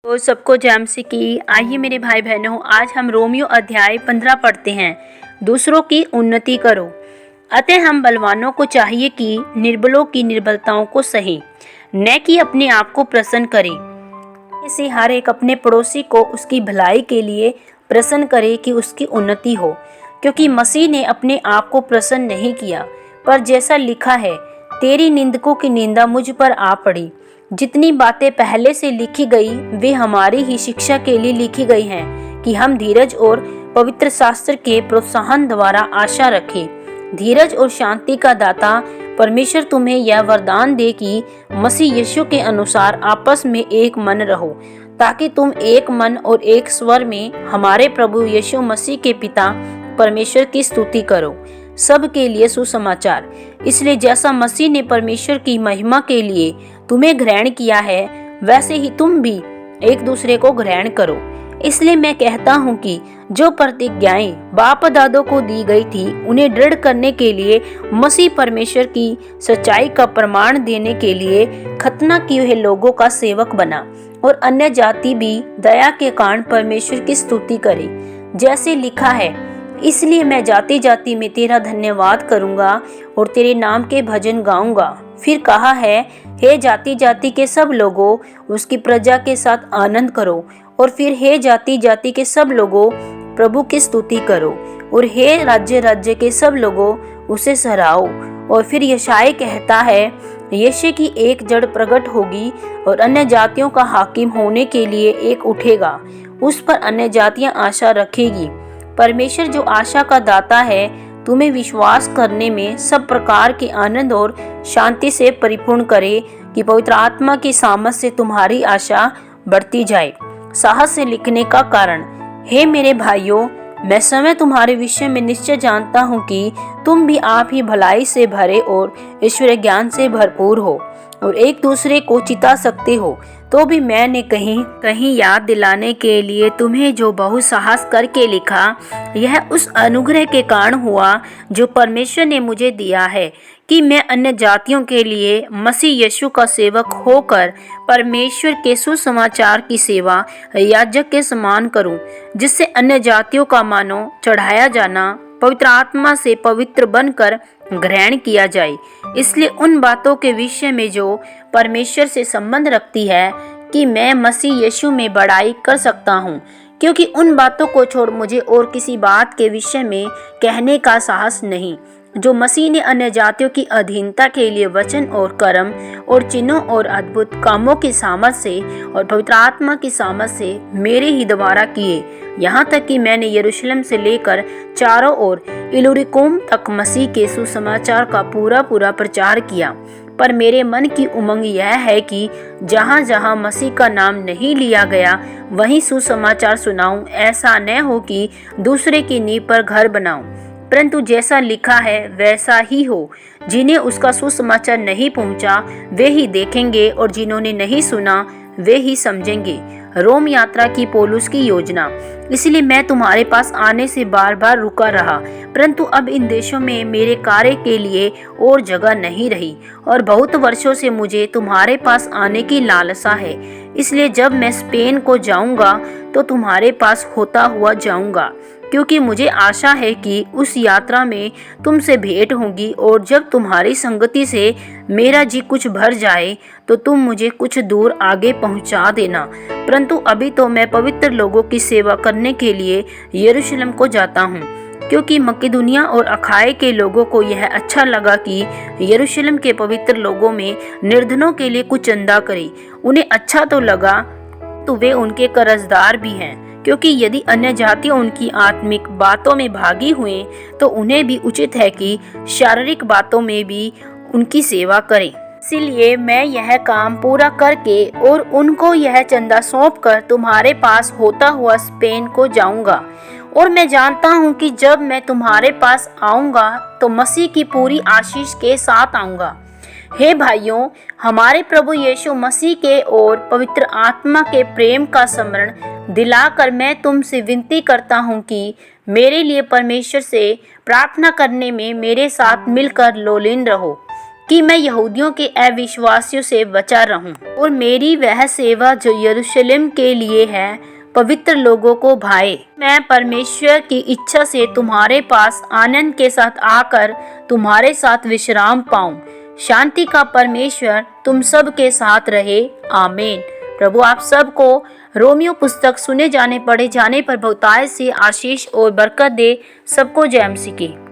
तो सबको जय मसीह की। आइए मेरे भाई बहनों, आज हम रोमियो अध्याय 15 पढ़ते हैं। दूसरों की उन्नति करो। अतः हम बलवानों को चाहिए कि निर्बलों की निर्बलताओं को सहें, न कि अपने आप को प्रसन्न करें। इसे हर एक अपने पड़ोसी को उसकी भलाई के लिए प्रसन्न करे कि उसकी उन्नति हो, क्योंकि मसीह ने अपने आप को प्रसन्न नहीं किया। पर जैसा लिखा है, तेरी निंदकों की निंदा मुझ पर आ पड़ी। जितनी बातें पहले से लिखी गई वे हमारी ही शिक्षा के लिए लिखी गई हैं, कि हम धीरज और पवित्र शास्त्र के प्रोत्साहन द्वारा आशा रखें। धीरज और शांति का दाता परमेश्वर तुम्हें यह वरदान दे कि मसीह यीशु के अनुसार आपस में एक मन रहो, ताकि तुम एक मन और एक स्वर में हमारे प्रभु यीशु मसीह के पिता परमेश्वर की स्तुति करो। सब के लिए सुसमाचार। इसलिए जैसा मसीह ने परमेश्वर की महिमा के लिए तुम्हें ग्रहण किया है, वैसे ही तुम भी एक दूसरे को ग्रहण करो। इसलिए मैं कहता हूँ कि जो प्रतिज्ञाएं बाप दादों को दी गई थी, उन्हें दृढ़ करने के लिए मसीह परमेश्वर की सच्चाई का प्रमाण देने के लिए खतना किए हुए लोगों का सेवक बना, और अन्य जाति भी दया के कारण परमेश्वर की स्तुति करे। जैसे लिखा है, इसलिए मैं जाति जाति में तेरा धन्यवाद करूंगा और तेरे नाम के भजन गाऊंगा। फिर कहा है, हे जाति जाति के सब लोगों, उसकी प्रजा के साथ आनंद करो। और फिर हे जाति जाति के सब लोगों, प्रभु की स्तुति करो। और हे राज्य राज्य के सब लोगों, उसे सराहो। और फिर यशायाह कहता है, यीशु की एक जड़ प्रकट होगी और अन्य जातियों का हाकिम होने के लिए एक उठेगा। उस पर अन्य जातियां आशा रखेगी। परमेश्वर जो आशा का दाता है, तुम्हें विश्वास करने में सब प्रकार के आनंद और शांति से परिपूर्ण करे, कि पवित्र आत्मा की सामर्थ से तुम्हारी आशा बढ़ती जाए। साहस से लिखने का कारण। हे मेरे भाइयों, मैं समय तुम्हारे विषय में निश्चय जानता हूँ कि तुम भी आप ही भलाई से भरे और ईश्वरीय ज्ञान से भरपूर हो, और एक दूसरे को चिता सकते हो। तो भी मैंने कहीं कहीं याद दिलाने के लिए तुम्हें जो बहुत साहस करके लिखा, यह उस अनुग्रह के कारण हुआ जो परमेश्वर ने मुझे दिया है, कि मैं अन्य जातियों के लिए मसीह यीशु का सेवक होकर परमेश्वर के सुसमाचार की सेवा याजक के समान करूं, जिससे अन्य जातियों का मानो चढ़ाया जाना पवित्र आत्मा से पवित्र बनकर ग्रहण किया जाए। इसलिए उन बातों के विषय में जो परमेश्वर से संबंध रखती है, कि मैं मसीह यीशु में बड़ाई कर सकता हूँ, क्योंकि उन बातों को छोड़ मुझे और किसी बात के विषय में कहने का साहस नहीं, जो मसीह ने अन्य जातियों की अधीनता के लिए वचन और कर्म और चिन्हों और अद्भुत कामों की सामर्थ से और पवित्र आत्मा की सामर्थ से मेरे ही द्वारा किए, यहाँ तक कि मैंने यरूशलेम से लेकर चारों ओर इलुरिकुम तक मसीह के सुसमाचार का पूरा प्रचार किया। पर मेरे मन की उमंग यह है कि जहाँ जहाँ मसीह का नाम नहीं लिया गया, वहीं सुसमाचार सुनाऊं। ऐसा न हो कि दूसरे की नींव पर घर बनाऊं, परंतु जैसा लिखा है वैसा ही हो। जिन्हें उसका सुसमाचार नहीं पहुंचा, वे ही देखेंगे, और जिन्होंने नहीं सुना, वे ही समझेंगे। रोम यात्रा की पौलुस की योजना। इसलिए मैं तुम्हारे पास आने से बार बार रुका रहा, परंतु अब इन देशों में मेरे कार्य के लिए और जगह नहीं रही, और बहुत वर्षों से मुझे तुम्हारे पास आने की लालसा है। इसलिए जब मैं स्पेन को जाऊंगा तो तुम्हारे पास होता हुआ जाऊंगा, क्योंकि मुझे आशा है कि उस यात्रा में तुमसे भेंट होगी, और जब तुम्हारी संगति से मेरा जी कुछ भर जाए तो तुम मुझे कुछ दूर आगे पहुंचा देना। परंतु अभी तो मैं पवित्र लोगों की सेवा करने के लिए यरूशलेम को जाता हूं, क्योंकि मकिदुनिया और अखाए के लोगों को यह अच्छा लगा कि यरूशलेम के पवित्र लोगों में निर्धनों के लिए कुछ चंदा करे। उन्हें अच्छा तो लगा, तो वे उनके कर्जदार भी हैं, क्योंकि यदि अन्य जातियां उनकी आत्मिक बातों में भागी हुए, तो उन्हें भी उचित है कि शारीरिक बातों में भी उनकी सेवा करें। इसीलिए मैं यह काम पूरा करके और उनको यह चंदा सौंपकर तुम्हारे पास होता हुआ स्पेन को जाऊंगा। और मैं जानता हूँ कि जब मैं तुम्हारे पास आऊंगा तो मसीह की पूरी आशीष के साथ आऊंगा। हे भाइयों, हमारे प्रभु यीशु मसीह के और पवित्र आत्मा के प्रेम का स्मरण दिलाकर मैं तुमसे विनती करता हूँ कि मेरे लिए परमेश्वर से प्रार्थना करने में मेरे साथ मिलकर लोलीन रहो, कि मैं यहूदियों के अविश्वासियों से बचा रहूं और मेरी वह सेवा जो यरूशलेम के लिए है पवित्र लोगों को भाए। मैं परमेश्वर की इच्छा से तुम्हारे पास आनंद के साथ आकर तुम्हारे साथ विश्राम पाऊं। शांति का परमेश्वर तुम सब के साथ रहे। आमीन। प्रभु आप सबको रोमियो पुस्तक सुने जाने पढ़े जाने पर बहुतायत से आशीष और बरकत दे। सबको जय मसीह की।